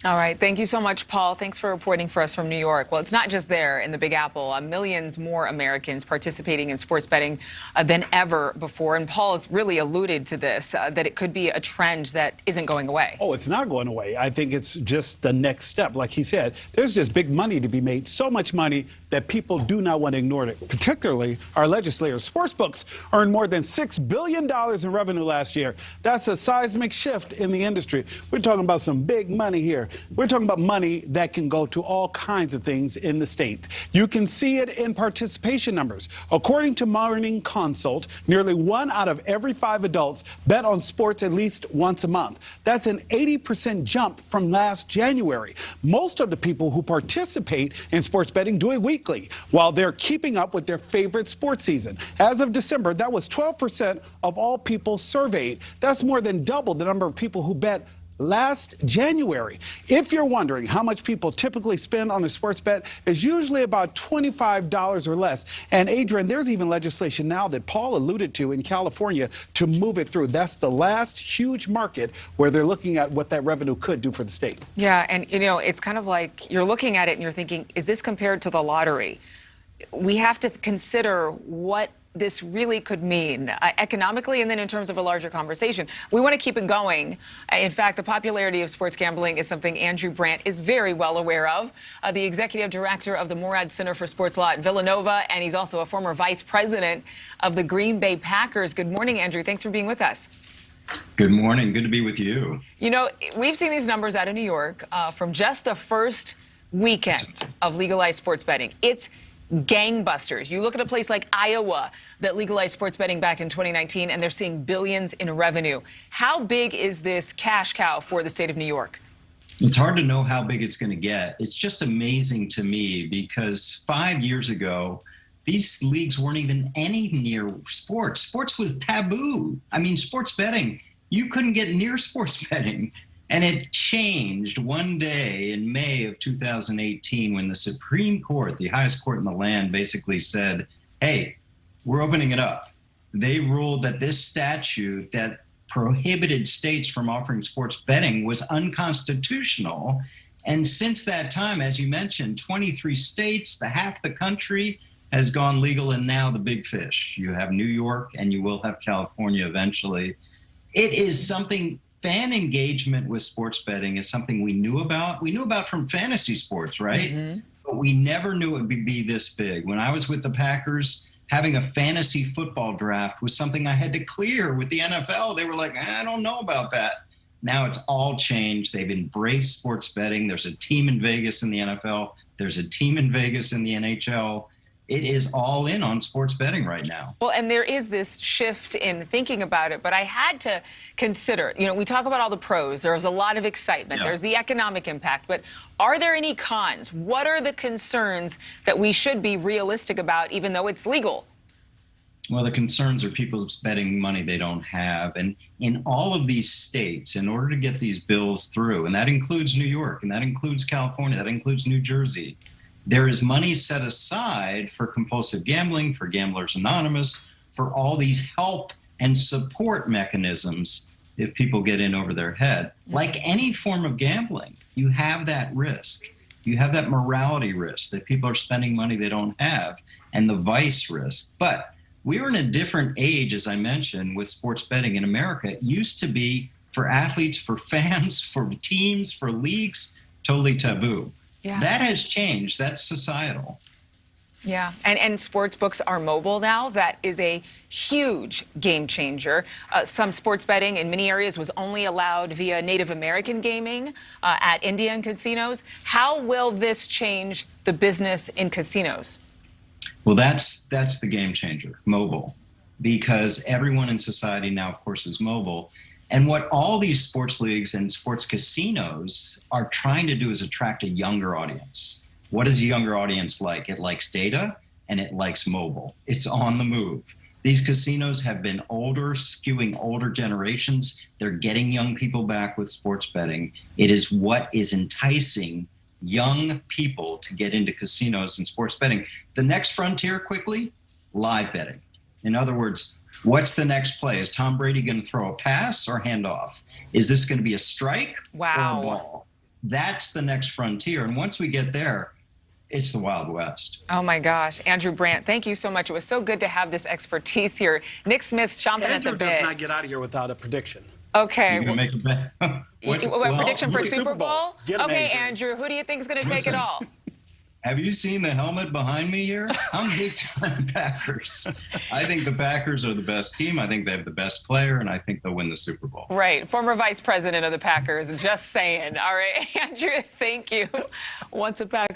All right. Thank you so much, Paul. Thanks for reporting for us from New York. Well, it's not just there in the Big Apple. Millions more Americans participating in sports betting than ever before. And Paul has really alluded to this, that it could be a trend that isn't going away. Oh, it's not going away. I think it's just the next step. Like he said, there's just big money to be made, so much money that people do not want to ignore it, particularly our legislators. Sportsbooks earned more than $6 billion in revenue last year. That's a seismic shift in the industry. We're talking about some big money here. We're talking about money that can go to all kinds of things in the state. You can see it in participation numbers. According to Morning Consult, nearly 1 out of every 5 adults bet on sports at least once a month. That's an 80% jump from last January. Most of the people who participate in sports betting do it weekly while they're keeping up with their favorite sports season. As of December, that was 12% of all people surveyed. That's more than double the number of people who bet last January. If you're wondering how much people typically spend on a sports bet, it's usually about $25 or less. And Adrienne, there's even legislation now that Paul alluded to in California to move it through. That's the last huge market where they're looking at what that revenue could do for the state. Yeah, and it's kind of like you're looking at it and you're thinking, is this compared to the lottery? We have to consider what this really could mean economically and then in terms of a larger conversation. We want to keep it going. In fact, the popularity of sports gambling is something Andrew Brandt is very well aware of, the executive director of the Moorad Center for Sports Law at Villanova, and he's also a former vice president of the Green Bay Packers. Good morning, Andrew. Thanks for being with us. Good morning. Good to be with you. We've seen these numbers out of New York from just the first weekend of legalized sports betting. It's gangbusters. You look at a place like Iowa that legalized sports betting back in 2019, and they're seeing billions in revenue. How big is this cash cow for the state of New York? It's hard to know how big it's going to get. It's just amazing to me because 5 years ago, these leagues weren't even any near sports. Sports was taboo. I mean, sports betting, you couldn't get near sports betting. And it changed one day in May of 2018 when the Supreme Court, the highest court in the land, basically said, hey, we're opening it up. They ruled that this statute that prohibited states from offering sports betting was unconstitutional. And since that time, as you mentioned, 23 states, half the country has gone legal, and now the big fish. You have New York and you will have California eventually. It is something. Fan engagement with sports betting is something we knew about. We knew about from fantasy sports, right? Mm-hmm. But we never knew it would be this big. When I was with the Packers, having a fantasy football draft was something I had to clear with the NFL. They were like, I don't know about that. Now it's all changed. They've embraced sports betting. There's a team in Vegas in the NFL. There's a team in Vegas in the NHL. It is all in on sports betting right now. Well, and there is this shift in thinking about it, but I had to consider, we talk about all the pros. There's a lot of excitement. Yeah. There's the economic impact, but are there any cons? What are the concerns that we should be realistic about, even though it's legal? Well, the concerns are people spending money they don't have. And in all of these states, in order to get these bills through, and that includes New York, and that includes California, that includes New Jersey, there is money set aside for compulsive gambling, for Gamblers Anonymous, for all these help and support mechanisms if people get in over their head. Like any form of gambling, you have that risk. You have that morality risk that people are spending money they don't have, and the vice risk. But we're in a different age, as I mentioned, with sports betting in America. It used to be for athletes, for fans, for teams, for leagues, totally taboo. Yeah. That has changed. That's societal. Yeah, and sports books are mobile now. That is a huge game changer. Some sports betting in many areas was only allowed via Native American gaming at Indian casinos. How will this change the business in casinos? Well, that's the game changer, mobile, because everyone in society now, of course, is mobile. And what all these sports leagues and sports casinos are trying to do is attract a younger audience. What is a younger audience like? It likes data and it likes mobile. It's on the move. These casinos have been older, skewing older generations. They're getting young people back with sports betting. It is what is enticing young people to get into casinos and sports betting. The next frontier, quickly, live betting. In other words, what's the next play? Is Tom Brady going to throw a pass or hand off? Is this going to be a strike or a ball? that's the next frontier. And once we get there, it's the Wild West. Oh my gosh, Andrew Brandt, thank you so much. It was so good to have this expertise here. Nick Smith's chomping at the Andrew bit. does not get out of here without a prediction. Okay. You're gonna make a bet. Prediction for Super Bowl? Get him, Okay, Andrew. Andrew, who do you think is going to take it all? Have you seen the helmet behind me here? I'm big time Packers. I think the Packers are the best team. I think they have the best player, and I think they'll win the Super Bowl. Right. Former vice president of the Packers. Just saying. All right, Andrew, thank you. Once a Packer.